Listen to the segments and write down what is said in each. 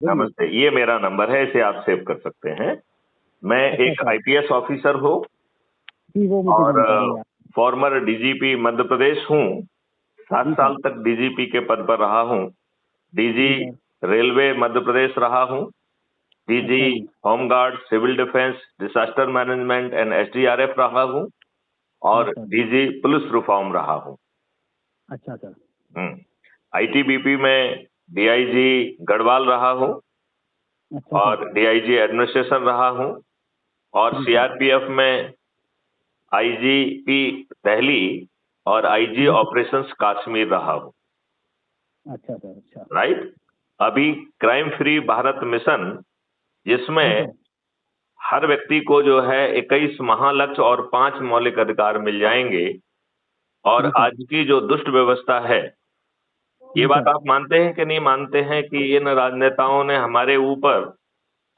बोलिए। नमस्ते, ये मेरा नंबर है, इसे आप सेव कर सकते हैं। मैं अच्छा एक सर। आईपीएस ऑफिसर हूँ जी वो मुझे और जानकारी है। फॉर्मर डीजीपी मध्य प्रदेश हूँ। 7 जी साल सर। तक डीजीपी के पद पर रहा हूँ। DG ji sir. Railway Madhya Pradesh रहा हूँ। डीजी अच्छा जी। Home guard, civil defence, disaster management and SDRF रहा हूँ और अच्छा जी। डीजी पुलिस रिफॉर्म रहा हूँ। अच्छा सर। आईटीबीपी में डीआईजी गढ़वाल रहा हूँ अच्छा सर। और डीआईजी एडमिनिस्ट्रेशन रहा हूँ और जी सर। सीआरपीएफ में आईजीपी दिल्ली और आईजी जी सर। ऑपरेशंस कश्मीर रहा हूँ। अच्छा सर। अच्छा। राइट। अभी क्राइम फ्री भारत मिशन, जी जिसमें सर। हर व्यक्ति को जो है 21 महालक्ष्य और 5 मौलिक अधिकार मिल जाएंगे। और जी सर। आज की जो दुष्ट व्यवस्था है, ये जी बात सर। आप मानते हैं कि नहीं मानते हैं कि इन राजनेताओं ने हमारे ऊपर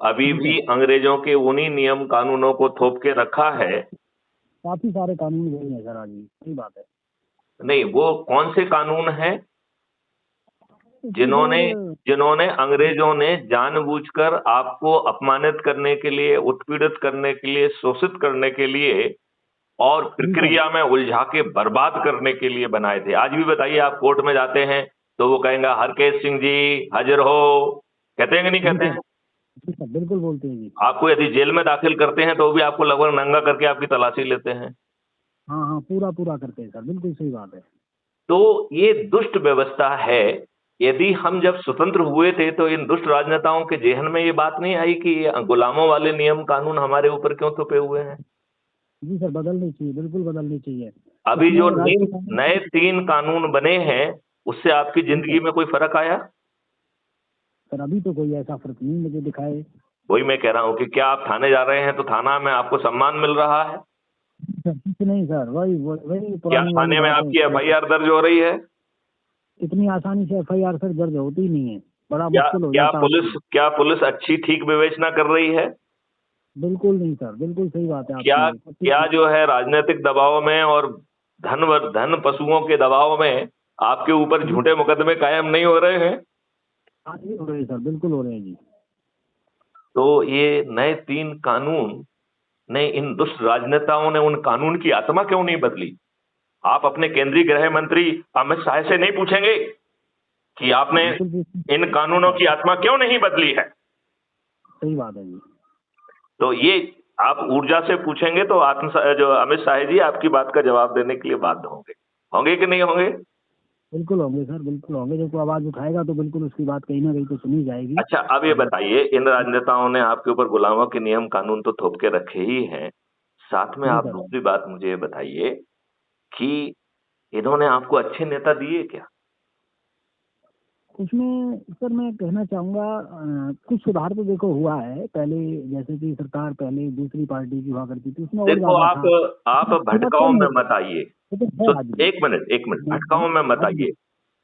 अभी जी भी सर। अंग्रेजों के उन्हीं नियम कानूनों को थोप के रखा है? काफी सारे कानून वही है सर, आज भी सही बात है। नहीं, वो कौन से कानून हैं इसमें जिन्होंने सर। जिन्होंने अंग्रेजों ने जानबूझकर आपको अपमानित करने के लिए, उत्पीड़ित करने के लिए, शोषित करने के लिए और जी सर। प्रक्रिया में उलझा के बर्बाद करने के लिए बनाए थे? आज भी बताइए, आप कोर्ट में जाते हैं तो वो कहेंगे हरकेश सिंह जी हाजिर हो, कहते हैं कि नहीं जी कहते सर। हैं? जी सर, बिल्कुल बोलते हैं जी। आपको यदि जेल में दाखिल करते हैं तो भी आपको लगभग नंगा करके आपकी तलाशी लेते हैं। हाँ हाँ, पूरा पूरा करते हैं सर, बिल्कुल सही बात है। तो ये दुष्ट व्यवस्था है। यदि हम जब स्वतंत्र हुए थे तो इन दुष्ट राजनेताओं के जेहन में ये बात नहीं आई कि ये गुलामों वाले नियम कानून हमारे ऊपर क्यों थोपे हुए हैं? जी सर, बदलनी चाहिए, बिल्कुल बदलनी चाहिए। अभी जो इसमें नए 3 कानून बने हैं, उससे आपकी जी जिंदगी सर। में कोई फर्क आया? सर अभी तो कोई ऐसा फर्क नहीं मुझे दिखाए। वही मैं कह रहा हूं कि क्या आप थाने जा रहे हैं तो थाना में आपको सम्मान मिल रहा है? सर कुछ नहीं सर, वही वही वही क्या पुरानी वाली थाने में बात है आपकी कि एफआईआर दर्ज हो रही है? इतनी आसानी से एफआईआर सर दर्ज होती ही नहीं है, बड़ा क्या मुश्किल हो क्या जाता है पुलिस उसमें। क्या पुलिस अच्छी ठीक विवेचना कर रही है? बिल्कुल नहीं सर, बिल्कुल सही बात है क्या आपकी, कुछ क्या नहीं। जो है राजनीतिक दबाव में और धन पशुओं के दबाव में आपके ऊपर जी झूठे मुकदमे कायम नहीं हो रहे हैं? हाँ जी, हो रहे हैं सर, बिल्कुल हो रहे हैं जी। तो ये नए 3 कानून ने, इन दुष्ट राजनेताओं ने उन कानून की आत्मा क्यों नहीं बदली? आप अपने केंद्रीय गृह मंत्री अमित शाह से नहीं पूछेंगे कि आपने बिल्कुल भी इन कानूनों की आत्मा क्यों नहीं बदली है? सही बात है जी। तो ये आप ऊर्जा से पूछेंगे तो जो अमित शाह जी आपकी बात का जवाब देने के लिए बाध्य होंगे। होंगे कि नहीं होंगे? बिल्कुल होंगे सर, बिल्कुल होंगे, जब कोई आवाज उठाएगा तो बिल्कुल उसकी बात कहीं ना कहीं तो सुनी जाएगी। अच्छा, अब ये और बताइए, इन राजनेताओं ने आपके ऊपर गुलामों के नियम कानून तो थोप के रखे ही हैं, साथ में जी आप सर। दूसरी बात मुझे ये बताइए कि इन्होंने आपको अच्छे नेता दिए क्या? उसमें सर मैं कहना चाहूँगा, कुछ सुधार तो देखो हुआ है। पहले जैसे कि सरकार पहले दूसरी पार्टी की हुआ करती थी, उसमें और देखो, ज़्यादा था। आप लेकिन सुधार भटकाओं कम में हो गया, मत आइए। लेकिन है आज भी। एक मिनट, नहीं, भटकाओं में मत आज भी। आइए।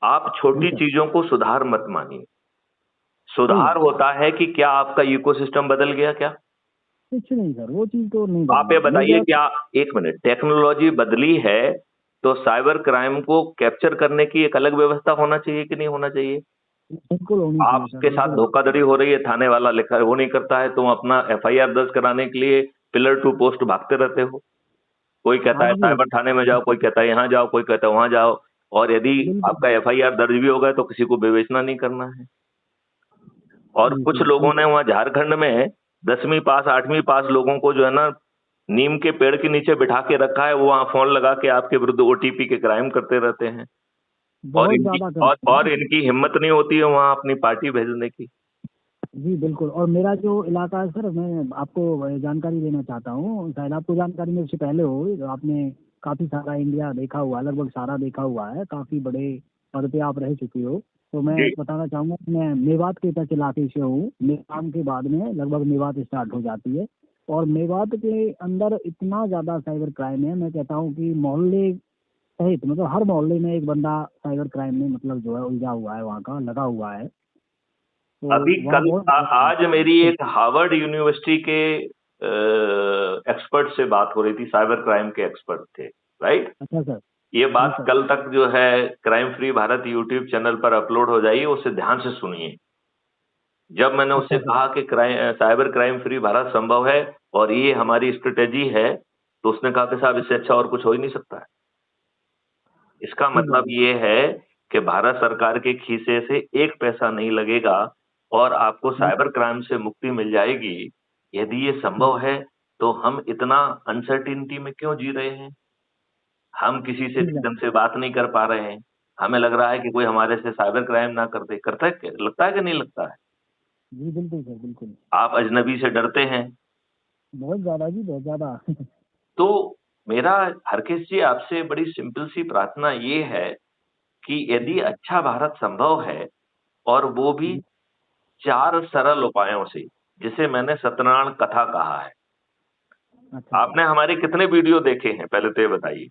आप जी छोटी सर। चीजों को सुधार मत मानिए। सही सुधार बात है। होता है कि क्या आपका इकोसिस्टम बदल गया क्या? कुछ नहीं सर, वो चीज़ तो नहीं आप ये बदली, लोग बताइए, यार। क्या एक मिनट, टेक्नोलॉजी बदली है तो साइबर क्राइम को कैप्चर करने की एक अलग व्यवस्था होना चाहिए कि नहीं होना चाहिए? बिल्कुल होनी चाहिए सर, आपके साथ बिल्कुल होनी धोखाधड़ी हो रही है, थाने वाला लिखा वो नहीं करता है, तुम अपना एफआईआर दर्ज कराने के लिए पिलर टू पोस्ट भागते रहते हो। कोई कहता आज है भी साइबर होनी थाने में जाओ, कोई कहता है यहाँ जाओ, कोई कहता है वहां जाओ। और यदि बिल्कुल। आपका एफआईआर दर्ज भी हो गया तो किसी को विवेचना नहीं करना है। और जी कुछ सर, सही। लोगों ने वहां झारखंड में 10वीं पास 8वीं पास लोगों को जो है ना, नीम के पेड़ के नीचे बिठा के रखा है, वो वहां फोन लगा के आपके विरुद्ध ओटीपी के क्राइम करते रहते हैं। और बहुत इनकी ज़्यादा करते और हैं। इनकी हिम्मत नहीं होती है वहां अपनी पार्टी भेजने की। जी बिल्कुल, और मेरा जो इलाका है सर, मैं आपको जानकारी देना चाहता हूँ, शायद आपको जानकारी मेरे से पहले हो। आपने काफ़ी सारा इंडिया देखा हुआ है, लगभग सारा देखा हुआ है, काफ़ी बड़े पद पे आप रह चुके हो। तो मैं जी। बताना चाहूँगा कि मैं मेवात के तक इलाके से हूँ। मेवात के बाद में लगभग मेवात स्टार्ट हो जाती है। और मेवात के अंदर इतना ज़्यादा साइबर क्राइम है, मैं कहता हूँ कि मोहल्ले सहित मतलब हर मोहल्ले में एक बंदा साइबर क्राइम में मतलब जो है उलझा हुआ है, वहाँ का लगा हुआ है। तो अभी वहाँ कल बहुत आज मेरी एक हार्वर्ड यूनिवर्सिटी के एक्सपर्ट से बात हो रही थी, साइबर क्राइम के एक्सपर्ट थे। राइट। अच्छा सर। ये जी बात सर। कल तक जो है crime free Bharat YouTube channel पर अपलोड हो जाएगी, उसे ध्यान से सुनिए। जब मैंने उससे अच्छा सर। कहा कि साइबर क्राइम फ्री भारत संभव है और ये हमारी स्ट्रेटेजी है, तो उसने कहा कि साहब इससे अच्छा और कुछ हो ही नहीं सकता है। इसका ठीक मतलब बात है। ये है कि भारत सरकार के खीसे से एक पैसा नहीं लगेगा और आपको जी साइबर क्राइम से मुक्ति मिल जाएगी। यदि ये जी संभव है तो हम इतना अनसर्टिनिटी में क्यों जी रहे हैं? हम किसी से ठीक ठीक बात। ढंग से बात नहीं कर पा रहे हैं। हमें लग रहा है कि कोई हमारे से साइबर क्राइम ना कर दे। करता है लगता है कि नहीं लगता है? जी बिल्कुल सर, बिल्कुल। आप अजनबी से डरते हैं। बहुत ज्यादा जी, बहुत ज्यादा। तो मेरा हरकेश जी आपसे बड़ी सिंपल सी प्रार्थना ये है कि जी यदि सर। अच्छा भारत संभव है और वो भी जी। 4 सरल उपायों से, जिसे मैंने सत्यनारायण कथा कहा है। अच्छा सर। आपने हमारे कितने वीडियो देखे हैं पहले तो ये बताइए?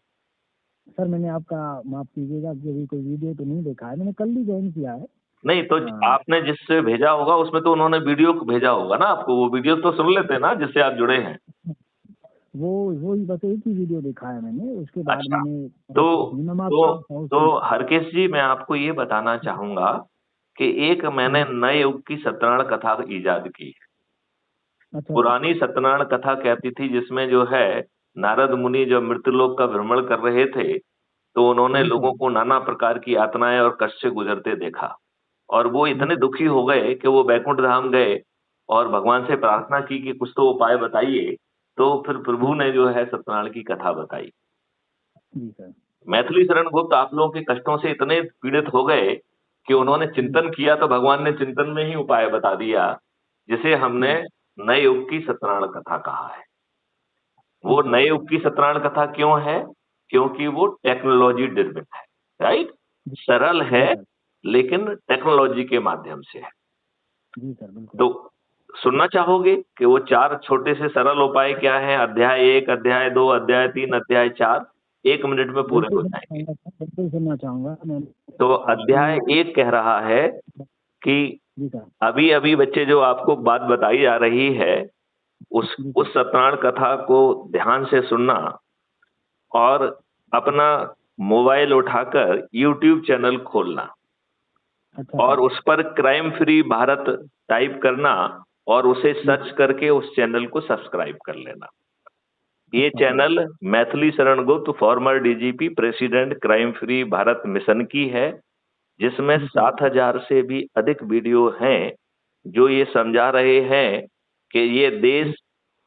सर मैंने आपका, माफ कीजिएगा कि अभी कोई वीडियो तो नहीं देखा है, मैंने कल ही ज्वाइन किया है। नहीं तो हाँ। आपने जिससे भेजा होगा उसमें तो उन्होंने वीडियो भेजा होगा ना आपको, वो वीडियो तो सुन लेते ना जिससे आप जुड़े हैं। वो वो ही बस एक ही वीडियो देखा है मैंने, उसके बाद अच्छा, मैंने तो मिनिमम तो आपका तो हरकेश जी मैं आपको ये बताना चाहूंगा कि एक मैंने जी। नए युग की सत्यनारायण कथा ईजाद की है। अच्छा सर। पुरानी सत्यनारायण कथा कहती थी जिसमें जो है नारद मुनि जब मृत्युलोक का भ्रमण कर रहे थे तो उन्होंने जी सर। लोगों को नाना प्रकार की यातनाएं और कष्ट से गुजरते देखा और वो जी इतने सर। दुखी हो गए कि वो बैकुंठ धाम गए और भगवान से प्रार्थना की कि कुछ तो उपाय बताइए। तो फिर प्रभु ने जो है सत्यनारायण की कथा बताई। जी सर। मैथिली शरण गुप्त आप लोगों के कष्टों से इतने पीड़ित हो गए कि उन्होंने जी। चिंतन किया तो भगवान ने चिंतन में ही उपाय बता दिया, जिसे हमने जी। नए युग की सत्यनारायण कथा कहा है। वो ठीक सर। नए युग की सत्यनारायण कथा क्यों है? क्योंकि वो टेक्नोलॉजी ड्रिवन है, राइट? जी। सरल है जी सर। लेकिन टेक्नोलॉजी के माध्यम से है। जी सर, बिल्कुल। तो सुनना चाहोगे कि वो 4 छोटे से सरल उपाय क्या हैं? अध्याय 1, अध्याय 2, अध्याय 3, अध्याय 4 1 मिनट में पूरे बिल्कुल हो सुनना जाएंगे। चाहूंगा सर, बिल्कुल सुनना चाहूंगा मैं। तो आपकी। अध्याय 1 कह रहा है कि जी सर। अभी अभी बच्चे जो आपको बात बताई जा रही है जी उस सर। सत्यनारायण कथा को ध्यान से सुनना और अपना मोबाइल उठाकर यूट्यूब चैनल खोलना अच्छा और सर। उस पर क्राइम फ्री भारत टाइप करना और उसे जी सर्च करके उस चैनल को सब्सक्राइब कर लेना। ये अच्छा sir. Channel Maithili Sharan Gupt farmer DGP president crime free Bharat mission की है, जिसमें जी सर। 7,000 से भी अधिक वीडियो हैं जो ये समझा रहे हैं कि ये देश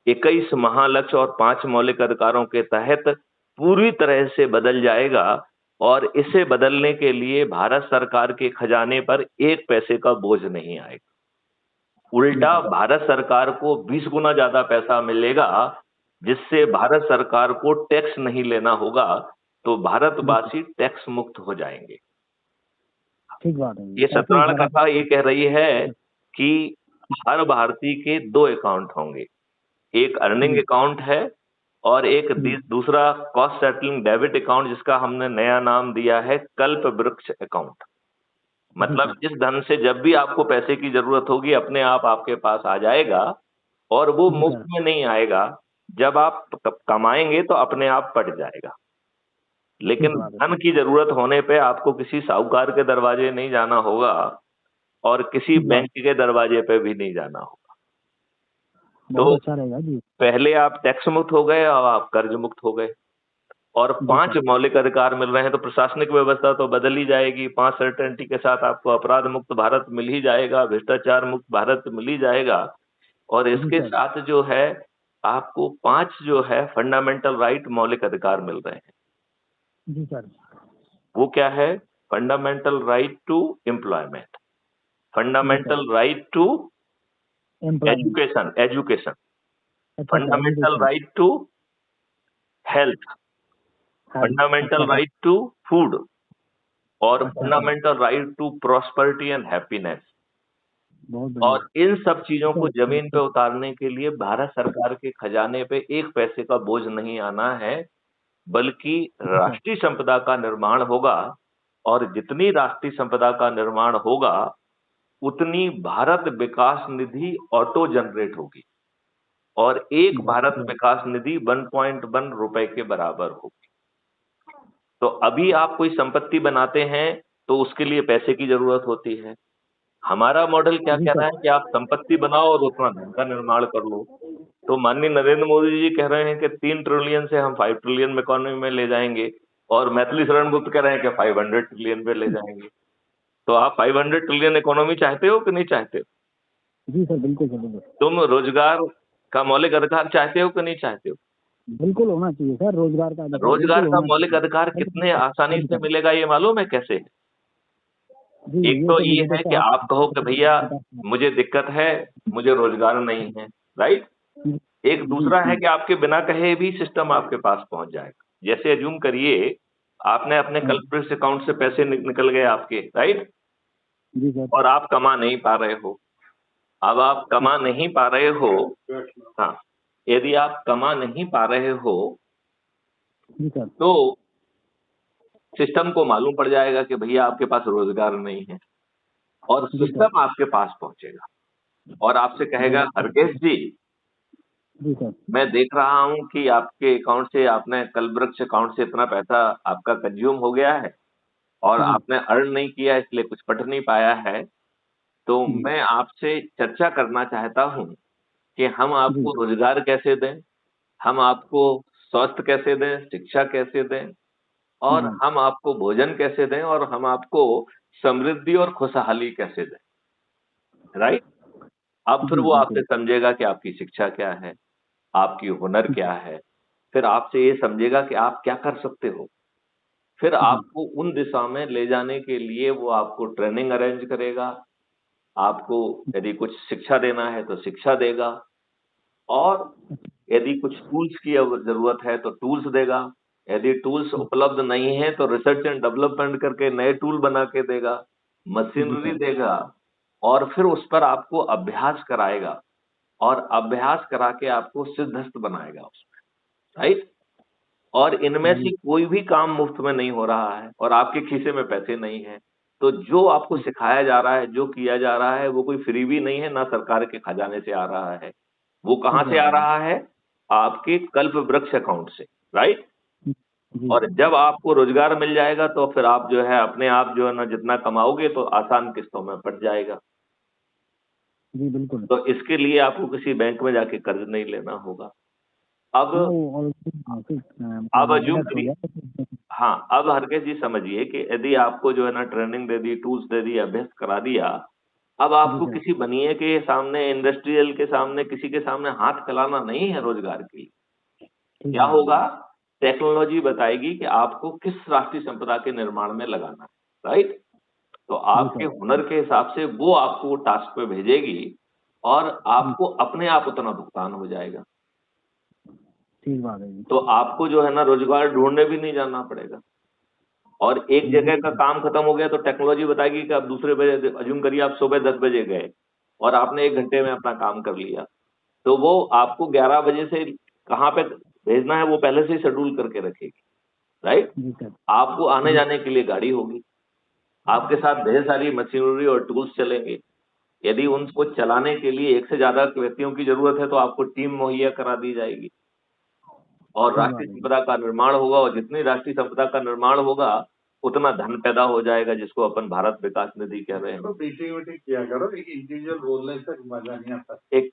21 महालक्ष्य और 5 मौलिक अधिकारों के तहत पूरी तरह से बदल जाएगा और इसे बदलने के लिए भारत सरकार के खजाने पर 1 पैसे का बोझ नहीं आएगा। जी उल्टा सर। भारत सरकार को 20 गुना ज्यादा पैसा मिलेगा, जिससे भारत सरकार को टैक्स नहीं लेना होगा, तो जी सर। भारतवासी टैक्स मुक्त हो जाएंगे। ठीक बात है जी, ये काफी सत्यनारायण ज्यादा। कथा ये कह रही है कि हर भारतीय के 2 अकाउंट होंगे। एक अर्निंग जी। अकाउंट है और एक जी। दूसरा कॉस्ट सेटलिंग डेबिट अकाउंट जिसका हमने नया नाम दिया है कल्प वृक्ष अकाउंट। जी मतलब सर। जिस धन से जब भी आपको पैसे की जरूरत होगी अपने आप आपके पास आ जाएगा और वो जी मुफ्त सर। में नहीं आएगा। जब आप कमाएंगे तो अपने आप पट जाएगा। ठीक लेकिन बात है धन सर। की जरूरत होने पे आपको किसी साहूकार के दरवाजे नहीं जाना होगा और किसी ठीक बात। बैंक के दरवाजे पे भी नहीं जाना होगा। बहुत तो अच्छा रहेगा जी। पहले आप टैक्स मुक्त हो गए और आप कर्ज मुक्त हो गए और जी 5 सर। मौलिक अधिकार मिल रहे हैं तो प्रशासनिक व्यवस्था तो बदल ही जाएगी। 5 सर्टेनिटी के साथ आपको अपराध मुक्त भारत मिल ही जाएगा, भ्रष्टाचार मुक्त भारत मिल ही जाएगा और जी इसके सर। साथ जो है आपको 5 जो है फंडामेंटल राइट मौलिक अधिकार मिल रहे हैं। जी सर। वो क्या है? फंडामेंटल राइट टू एम्प्लॉयमेंट, जी sir. Fundamental right to employment. Education education, अच्छा sir, fundamental education. Right to health, health. अच्छा fundamental sir. Right to food और अच्छा sir. Fundamental right to prosperity and happiness. बहुत बढ़िया। और इन सब चीजों को सर। जमीन पे उतारने के लिए भारत सरकार के खजाने पे 1 पैसे का बोझ नहीं आना है, बल्कि जी सर। राष्ट्रीय संपदा का निर्माण होगा और जितनी राष्ट्रीय संपदा का निर्माण होगा उतनी भारत विकास निधि ऑटो जनरेट होगी और एक बहुत भारत बढ़िया। विकास निधि 1.1 रुपए के बराबर होगी। तो अभी आप कोई संपत्ति बनाते हैं तो उसके लिए पैसे की जरूरत होती है। हमारा मॉडल क्या जी कह सर। रहा है कि आप संपत्ति बनाओ और उतना धन का निर्माण कर लो। तो माननीय नरेंद्र मोदी जी कह रहे हैं कि 3 ट्रिलियन से हम 5 ट्रिलियन इकोनॉमी में ले जाएंगे, और मैथिली शरण गुप्त कह रहे हैं कि 500 ट्रिलियन पे ले जाएंगे। तो आप 500 ट्रिलियन इकोनॉमी चाहते हो कि नहीं चाहते हो? जी सर, बिल्कुल सर, बिल्कुल। तुम रोजगार का मौलिक अधिकार चाहते हो कि नहीं चाहते हो? बिल्कुल होना चाहिए सर, रोजगार का अधिकार रोजगार बिल्कुल का होना मौलिक चाहिए। अधिकार कितने आसानी से मिलेगा ये मालूम है कैसे? जी, एक ये तो तो ये मुझे तो है कि सर आप कहो कि भैया आप मुझे दिक्कत है, मुझे रोजगार नहीं है, राइट? जी, एक जी, दूसरा है जी, कि आपके बिना कहे भी सिस्टम आपके पास पहुंच जाएगा। जैसे अज्यूम करिए आपने अपने हाँ, कल्पित अकाउंट से पैसे निकल गए आपके, राइट? जी सर। और आप कमा नहीं पा रहे हो। अब आप कमा नहीं पा रहे हो, हाँ, यदि आप कमा नहीं पा रहे हो जी सर। तो सिस्टम को मालूम पड़ जाएगा कि भैया आपके पास रोजगार नहीं है, और जी सर। सिस्टम आपके पास पहुंचेगा और आपसे ये कहेगा, बात तो हरकेश जी, जी सर। मैं देख रहा हूं कि आपके अकाउंट से, आपने कलवृक्ष अकाउंट से इतना पैसा आपका कंज्यूम हो गया है और जी, आपने अर्न नहीं किया, इसलिए कुछ पढ़ नहीं पाया है। तो जी, मैं आपसे चर्चा करना चाहता हूं कि हम जी, आपको रोजगार कैसे दें, हम आपको स्वास्थ्य कैसे दें, शिक्षा कैसे दें, और जी, हम आपको भोजन कैसे दें, और हम आपको समृद्धि और खुशहाली कैसे दें, राइट? अब फिर जी, वो आपसे बिल्कुल। समझेगा कि आपकी शिक्षा क्या है, आपकी हुनर क्या है, फिर आपसे ये समझेगा कि आप क्या कर सकते हो। फिर जी, आपको उन दिशा में ले जाने के लिए वो आपको ट्रेनिंग अरेंज करेगा, आपको यदि कुछ शिक्षा देना है तो शिक्षा देगा, और यदि कुछ टूल्स की ज़रूरत है तो टूल्स देगा। यदि टूल्स उपलब्ध नहीं है तो रिसर्च एंड डेवलपमेंट करके नए टूल बना के देगा, जी मशीनरी सर। देगा, और फिर उस पर आपको अभ्यास कराएगा, और अभ्यास करा के आपको सिद्धस्त बनाएगा उसमें, राइट? और इनमें से जी, कोई भी काम मुफ्त में नहीं हो रहा है और आपके खीसे में पैसे नहीं हैं। तो जो आपको सिखाया जा रहा है, जो किया जा रहा है, वो कोई फ्रीबी नहीं है, ना सरकार के खजाने से आ रहा है। वो कहाँ ठीक से बात आ है। रहा है? आपके कल्प वृक्ष अकाउंट से, राइट? जी, जी, और जब आपको रोजगार मिल जाएगा तो फिर आप जो है अपने आप जो है ना जितना कमाओगे तो आसान किस्तों में पड़ जाएगा। जी, बिल्कुल। तो इसके लिए आपको किसी बैंक में जाके कर्ज नहीं लेना होगा। अब हाँ, वो ऑलरेडी काफ़ी अब मतलब अज्यूम डायरेक्ट हो करिए, गया तो हाँ, अब हरकेश जी समझिए कि यदि आपको जो है ना ट्रेनिंग दे दी, टूल्स दे दिए, अभ्यास करा दिया, अब जी आपको सर। किसी बनिए के सामने, इंडस्ट्रियल के सामने, किसी के सामने हाथ फैलाना नहीं है रोजगार के लिए। ठीक क्या बात है होगा? जी। टेक्नोलॉजी बताएगी कि आपको किस राष्ट्रीय संपदा के निर्माण में लगाना है, राइट? तो जी आपके सर। हुनर के हिसाब से वो आपको टास्क पे भेजेगी, और जी, आपको अपने आप उतना भुगतान हो जाएगा। ठीक बात है जी। तो आपको जो है ना रोजगार ढूँढने भी नहीं जाना पड़ेगा। और एक जी, जगह का बिल्कुल। काम खत्म हो गया तो टेक्नोलॉजी बताएगी कि आप दूसरे बजे, अज्यूम करिए आप सुबह 10 बजे गए और आपने 1 घंटे में अपना काम कर लिया। तो वो आपको 11 बजे से कहाँ पे भेजना है वो पहले से ही शेड्यूल करके रखेगी, राइट? जी सर। आपको जी, आने-जाने के लिए गाड़ी होगी। आपके साथ ढेर सारी मशीनरी और टूल्स चलेंगे। यदि उनको चलाने के लिए 1 से ज़्यादा व्यक्तियों की ज़रूरत है तो आपको टीम मुहैया करा दी जाएगी, और ठीक राष्ट्रीय बात है जी। संपदा का निर्माण होगा, और जितनी राष्ट्रीय संपदा का निर्माण होगा, उतना धन पैदा हो जाएगा, जिसको अपन भारत विकास निधि कह रहे हैं। तो मीटिंग किया करो, एक इंडिविजुअल बोलने से मजा नहीं आता। एक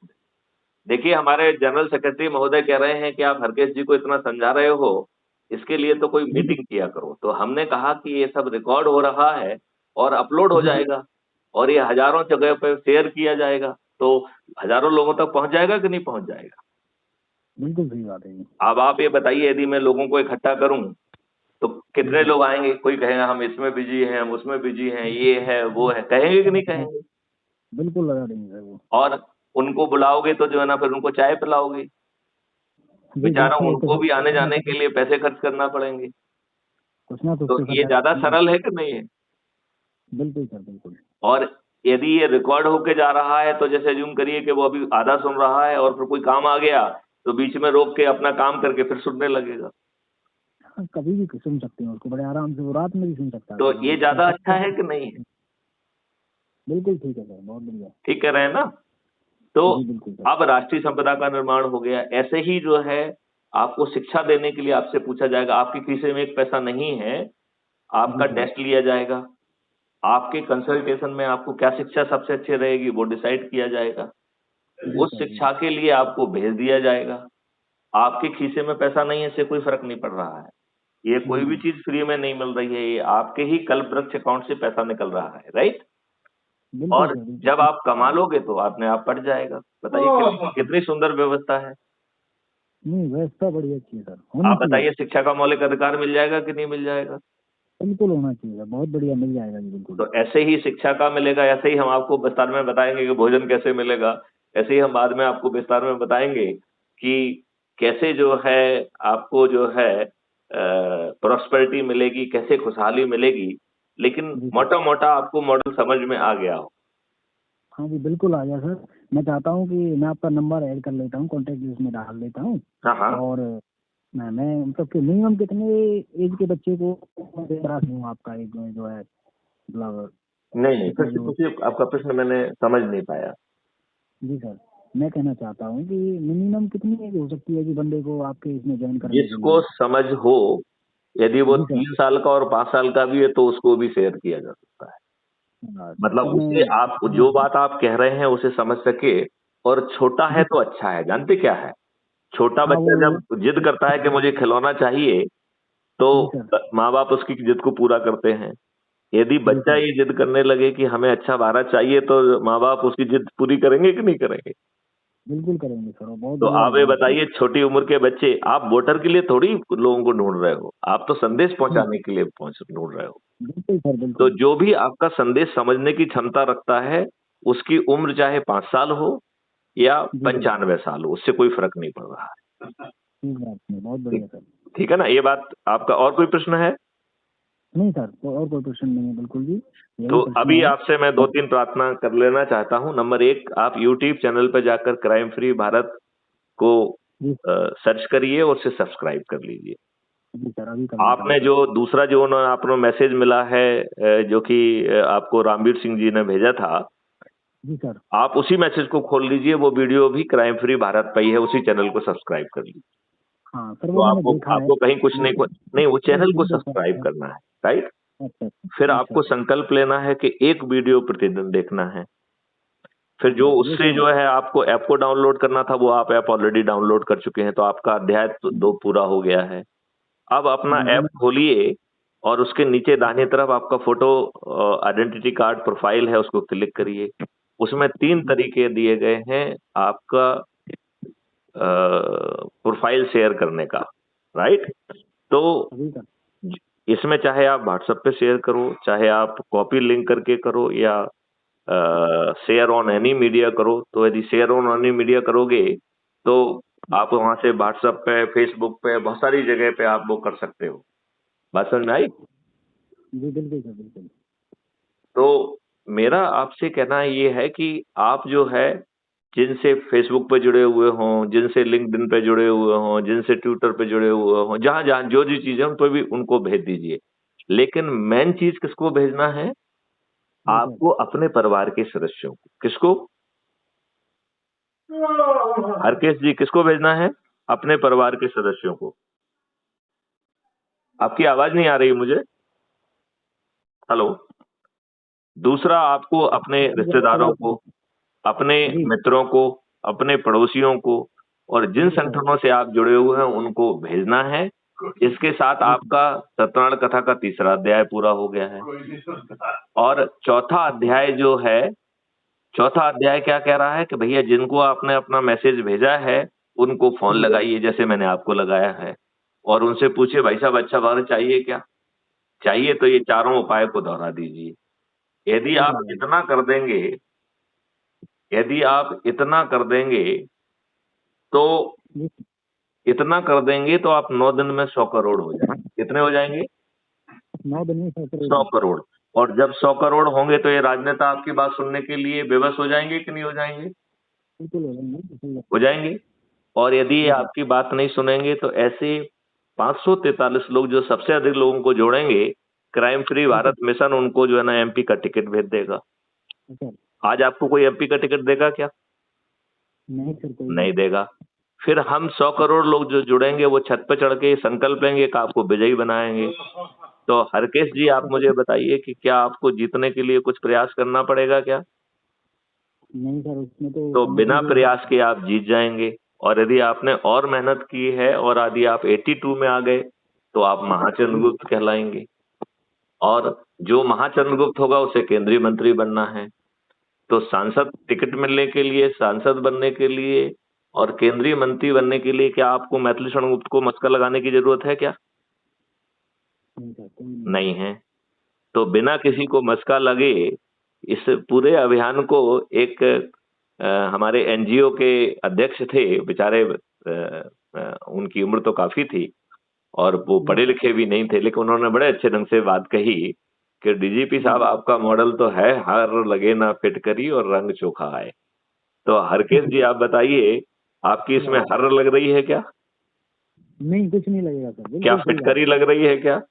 देखिए, हमारे जनरल सेक्रेटरी महोदय कह रहे हैं कि आप हरकेश जी को इतना समझा रहे हो, इसके लिए तो कोई जी, मीटिंग किया करो। तो हमने कहा कि ये सब रिकॉर्ड हो रहा है और अपलोड हो जी सर। जाएगा, और ये हज़ारों जगह पे शेयर किया जाएगा, तो हज़ारों लोगों तक पहुँच जाएगा कि नहीं पहुँच जाएगा? बिल्कुल सही बात है जी। अब आप ये बताइए, यदि मैं लोगों को इकट्ठा करूँ, तो जी कितने सर। लोग आएँगे? कोई कहेगा हम इसमें बिज़ी हैं, हम उसमें बिज़ी हैं, ये है, वो है, कहेंगे कि नहीं कहेंगे? बिल्कुल लगा देंगे सर वो। और उनको बुलाओगे तो जो है ना फिर उनको चाय पिलाओगे। जी, बेचारा बिल्कुल, वो तो उनको भी सर आने-जाने के लिए पैसे खर्च करना पड़ेंगे। कुछ ना कुछ तो तो सर ये ज़्यादा करना ही। सरल है कि नहीं है? बिल्कुल सर, बिल्कुल। और यदि ये रिकॉर्ड होके जा रहा है तो जैसे अज़्यूम करिए कि वो अभी आधा सुन रहा है और फिर कोई काम आ गया, तो बीच में रोक के अपना काम करके फिर सुनने लगेगा। हाँ, कभी भी सुन सकते हैं उसको बड़े आराम से, वो रात में भी सुन सकता है तो सर, ये वो ज़्यादा अच्छा ऐसा है कि नहीं है? बिल्कुल ठीक है सर, बहुत बढ़िया। ठीक कह रहे हैं ना? तो जी, बिल्कुल सर। अब राष्ट्रीय संपदा का निर्माण हो गया। ऐसे ही जो है आपको शिक्षा देने के लिए आपसे पूछा जाएगा, आपके खीसे में एक पैसा नहीं है, जी आपका सर। टेस्ट लिया जाएगा। आपके कंसल्टेशन में आपको क्या शिक्षा सबसे अच्छी रहेगी वो डिसाइड किया जाएगा, उस शिक्षा के लिए आपको भेज दिया जाएगा। आपके खीसे में पैसा नहीं है, इससे कोई फर्क नहीं पड़ रहा है। ये कोई भी चीज फ्री में नहीं मिल रही है, ये आपके ही कल्पवृक्ष अकाउंट से पैसा निकल रहा है, राइट। बिल्कुल और सर, बिल्कुल। जब आप कमा लोगे तो अपने आप पड़ जाएगा। बताइए कितनी सुंदर व्यवस्था है। नहीं, व्यवस्था बड़ी अच्छी है सर, होनी आप चाहिए। बताइए शिक्षा का मौलिक अधिकार मिल जाएगा कि नहीं मिल जाएगा। बिल्कुल होना चाहिए, बहुत बढ़िया, मिल जाएगा जी, बिल्कुल। तो ऐसे ही शिक्षा का मिलेगा, ऐसे ही हम आपको विस्तार में बताएंगे कि भोजन कैसे मिलेगा, ऐसे ही हम बाद में आपको विस्तार में बताएंगे कि कैसे जो है आपको जो है प्रॉस्पेरिटी मिलेगी, कैसे खुशहाली मिलेगी। लेकिन जी सर। मोटा मोटा आपको मॉडल समझ में आ गया हो। हाँ जी, बिल्कुल आ गया सर। मैं चाहता हूँ कि मैं आपका नंबर ऐड कर लेता हूँ, कॉन्टेक्ट लिस्ट में डाल लेता हूँ। हाँ हाँ, और मैं मतलब कि मिनिमम कितने एज के बच्चे को दे रहा हूँ आपका एक जो है मतलब नहीं नहीं, फिर इसमें से जो। पूछिए, आपका प्रश्न मैंने समझ नहीं पाया। जी सर, मैं कहना चाहता हूँ कि मिनिमम कितनी एज हो सकती है कि बंदे को आपके इसमें ज्वाइन करने के जिसको लिए। समझ हो, यदि वो जी सर। 3 साल का और 5 साल का भी है तो उसको भी शेयर किया जा सकता है। हाँ, मतलब सर उसे आप जो मैं। बात आप कह रहे हैं उसे समझ सके। और छोटा है जी। तो अच्छा है, जानते क्या है, छोटा हाँ बच्चा वो। जब जिद करता है कि मुझे खिलौना चाहिए तो जी सर। माँ बाप उसकी जिद को पूरा करते हैं। यदि जी बच्चा सर, ये जिद करने लगे कि हमें अच्छा भारत चाहिए तो माँ बाप उसकी जिद पूरी करेंगे कि नहीं करेंगे। बिल्कुल करेंगे सर, वो बहुत तो बढ़िया आप ये रहेगा आपके। बताइए, छोटी उम्र के बच्चे, आप वोटर के लिए थोड़ी लोगों को ढूंढ रहे हो, आप तो संदेश जी, पहुंचाने के लिए पहुंच ढूंढ रहे हो। बिल्कुल सर, तो बिल्कुल। जो भी आपका संदेश समझने की क्षमता रखता है, उसकी उम्र चाहे 5 साल हो या जी सर, 95 साल हो, उससे कोई फर्क नहीं पड़ रहा है। ठीक है आपने, बहुत ठीक, बढ़िया सर। ठीक है ना, ये बात आपका। और कोई प्रश्न है? नहीं सर, तो और कोई क्वेश्चन नहीं है, बिल्कुल भी तो यही प्रश्न अभी है। आपसे मैं 2-3 प्रार्थना कर लेना चाहता हूं। नंबर 1, आप यूट्यूब चैनल पर जाकर क्राइम फ्री भारत को जी। सर्च करिए और उसे सब्सक्राइब कर लीजिए। जी सर, अभी कर लेता हूँ आपने सर। जो दूसरा जो आपको मैसेज मिला है, जो कि आपको रामवीर सिंह जी ने भेजा था, जी सर। आप उसी मैसेज को खोल लीजिए, वो वीडियो भी क्राइम फ्री भारत पे ही है, उसी चैनल को सब्सक्राइब कर लीजिए। हाँ सर, तो वो मैंने आपको देखा है। आपको कहीं कुछ नहीं, नहीं, वो चैनल को नहीं देखा सब्सक्राइब है। करना है, राइट। अच्छा फिर अच्छा आपको अच्छा। संकल्प लेना है कि एक वीडियो प्रतिदिन देखना है। फिर जो अच्छा ये उससे सर। जो है आपको ऐप को डाउनलोड करना था, वो आप ऐप ऑलरेडी डाउनलोड कर चुके हैं, तो आपका अध्याय 2 पूरा हो गया है। अब अपना जी वो ऐप मैं। खोलिए और उसके नीचे दाहिनी तरफ आपका फोटो आइडेंटिटी कार्ड प्रोफाइल है, उसको क्लिक करिए। उसमें 3 जी तरीके दिए गए हैं आपका प्रोफाइल शेयर करने का, राइट। तो अभी सर। इसमें चाहे आप व्हाट्सएप पे शेयर करो, चाहे आप कॉपी लिंक करके करो, या शेयर ऑन एनी मीडिया करो। तो यदि शेयर ऑन एनी मीडिया करोगे तो आप वहां से व्हाट्सएप पे, फेसबुक पे, बहुत सारी जगह पे आप वो कर सकते हो। बात समझ में आई? जी बिल्कुल सर, बिल्कुल। तो मेरा आपसे कहना ये है कि आप जो है, जिनसे फेसबुक पे जुड़े हुए हों, जिनसे लिंक्डइन पे जुड़े हुए हों, जिनसे ट्विटर पे जुड़े हुए हों, जहां जहां जो जो चीजें उन पर भी उनको भेज दीजिए। लेकिन मेन चीज किसको भेजना है? जी सर। आपको अपने परिवार के सदस्यों को। किसको? हरकेश जी, किसको भेजना है? अपने परिवार के सदस्यों को। आपकी आवाज नहीं आ रही मुझे। हेलो। दूसरा, आपको अपने रिश्तेदारों को, अपने जी मित्रों को, अपने पड़ोसियों को, और जिन जी सर। संगठनों से आप जुड़े हुए हैं उनको भेजना है। इसके साथ जी आपका सत्यनारायण कथा का तीसरा अध्याय पूरा हो गया है। और चौथा अध्याय जो है, चौथा अध्याय क्या कह रहा है कि भैया जिनको आपने अपना मैसेज भेजा है उनको फोन जी लगाइए, जैसे मैंने आपको लगाया है, और उनसे पूछिए भाई साहब अच्छा भारत चाहिए क्या? चाहिए तो ये चारों उपाय को दोहरा दीजिए। यदि ठीक आप है। इतना कर देंगे, यदि आप इतना कर देंगे तो जी, इतना कर देंगे तो आप 9 दिन में 100 करोड़ हो जाएंगे। कितने हो जाएंगे? 9 दिन में 100 करोड़ 100 जी। करोड़। और जब 100 करोड़ होंगे तो ये राजनेता आपकी बात सुनने के लिए बेबस हो जाएंगे कि नहीं हो जाएंगे? बिल्कुल हो जाएंगे, बिल्कुल। हो जाएंगे। और यदि ये जी सर। आपकी बात नहीं सुनेंगे तो ऐसे 543 लोग, जो सबसे अधिक लोगों को जोड़ेंगे, क्राइम फ्री जी भारत सर। मिशन उनको जो है ना एमपी का टिकट भेज देगा। सर आज आपको कोई एमपी का टिकट देगा क्या? नहीं सर, कोई नहीं। नहीं देगा। फिर हम 100 करोड़ लोग जो जुड़ेंगे वो छत पे चढ़ के संकल्प लेंगे कि आपको विजयी बनाएंगे। तो हरकेश जी आप मुझे बताइए कि क्या आपको जीतने के लिए कुछ प्रयास करना पड़ेगा क्या? नहीं सर, उसमें तो तो कमेटी बिना जो प्रयास के आप जीत जाएंगे। और यदि आपने और मेहनत की है और यदि आप 82 में आ गए तो आप महाचंद्रगुप्त कहलाएंगे। और जो महाचंद्रगुप्त होगा उसे केंद्रीय मंत्री बनना है। तो सांसद टिकट मिलने के लिए, सांसद बनने के लिए और केंद्रीय मंत्री बनने के लिए क्या आपको मैथिली शरण गुप्त को मस्का लगाने की जरूरत है क्या? नहीं सर, कोई नहीं। नहीं है। तो बिना किसी को मस्का लगे इस पूरे अभियान को एक हमारे एनजीओ के अध्यक्ष थे बेचारे, उनकी उम्र तो काफी थी और वो पढ़े लिखे भी नहीं थे, लेकिन उन्होंने बड़े अच्छे ढंग से बात कही कि डीजीपी साहब आपका मॉडल तो है, हार लगे ना फिटकरी और रंग चोखा आए। तो हरकेश जी आप बताइए, आपकी इसमें हार लग रही है क्या? नहीं, कुछ नहीं लगेगा सर, क्या बिल्कुल सही बात फिटकरी लग रही है क्या? है।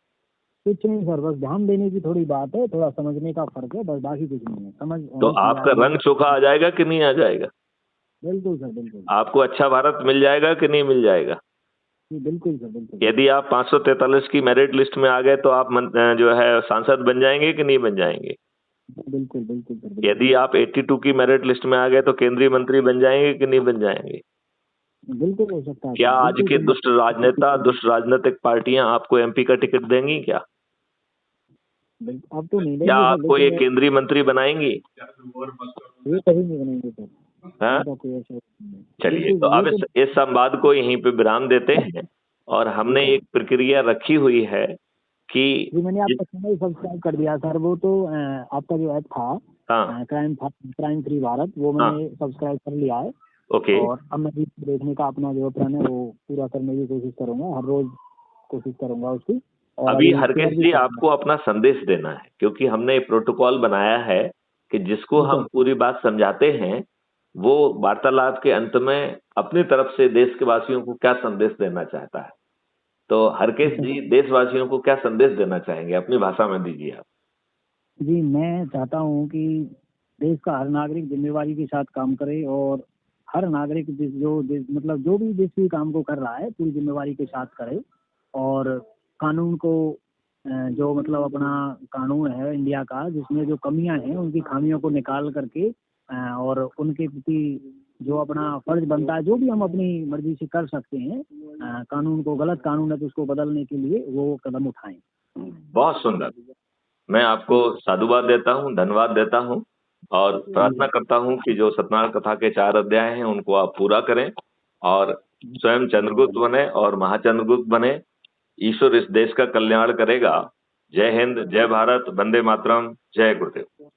कुछ नहीं सर, बस ध्यान देने की थोड़ी बात है, थोड़ा समझने का फर्क है, बस बाकी कुछ नहीं है। समझ तो होनी चाहिए आपका आदमी रंग को। चोखा आ जाएगा कि नहीं आ जाएगा? बिल्कुल सर, बिल्कुल। आपको अच्छा भारत मिल जाएगा कि नहीं मिल जाएगा? जी बिल्कुल सर, बिल्कुल। यदि आप 543 की मेरिट लिस्ट में आ गए तो आप जो है सांसद बन जाएंगे कि नहीं बन जाएंगे? बिल्कुल बिल्कुल सर, बिल्कुल। यदि आप 82 की मेरिट लिस्ट में आ गए तो केंद्रीय मंत्री बन जाएंगे कि नहीं बन जाएंगे? बिल्कुल हो सकता है क्या सर, आज बिल्कुल के संभव दुष्ट राजनेता, दुष्ट राजनीतिक पार्टियां आपको एमपी का टिकट देंगी क्या? अब तो नहीं क्या देंगे सर, आपको ये लेकिन केंद्रीय मंत्री बनाएंगी? ये कभी नहीं बनेंगे सर। हाँ? ऐसा कोई ऐसा नहीं। चलिए, बिल्कुल तो सर, अब ये तो इस संवाद को यहीं पे विराम देते हैं। और हमने एक प्रक्रिया रखी हुई है कि जी मैंने आपका चैनल सब्सक्राइब कर दिया सर। वो तो आपका जो ऐप था, हाँ क्राइम फ्री भारत, वो हाँ मैंने सब्सक्राइब कर लिया है। ओके। और अब मैं भी देखने का अपना जो प्लान है वो पूरा करने की कोशिश करूंगा, हर रोज कोशिश करूंगा उसकी। और अभी अभी हरकेश शेयर भी जी करूंगा। आपको अपना संदेश देना है, क्योंकि हमने एक प्रोटोकॉल बनाया है कि जिसको जी हम सर। पूरी बात समझाते हैं वो वार्तालाप के अंत में अपनी तरफ से देश के वासियों को क्या संदेश देना चाहता है। तो हरकेश जी देशवासियों को क्या संदेश देना चाहेंगे, अपनी भाषा में दीजिए आप। जी मैं चाहता हूँ कि देश का हर नागरिक जिम्मेवारी के साथ काम करे, और हर नागरिक मतलब जो भी जिस भी काम को कर रहा है पूरी जिम्मेवारी के साथ करे। और कानून को जो मतलब अपना कानून है इंडिया का, जिसमें जो कमियां हैं उनकी खामियों को निकाल करके और उनके प्रति जो अपना फर्ज बनता है, जो भी हम अपनी मर्जी से कर सकते हैं, कानून को, गलत कानून है तो उसको बदलने के लिए वो कदम उठाएं। बहुत सुंदर। मैं आपको साधुवाद देता हूँ, धन्यवाद देता हूँ और प्रार्थना करता हूँ कि जो सत्यनारायण कथा के 4 अध्याय हैं उनको आप पूरा करें और स्वयं चंद्रगुप्त बने और महाचंद्रगुप्त बने। ईश्वर इस देश का कल्याण करेगा। जय हिंद, जय भारत, वंदे मातरम, जय गुरुदेव।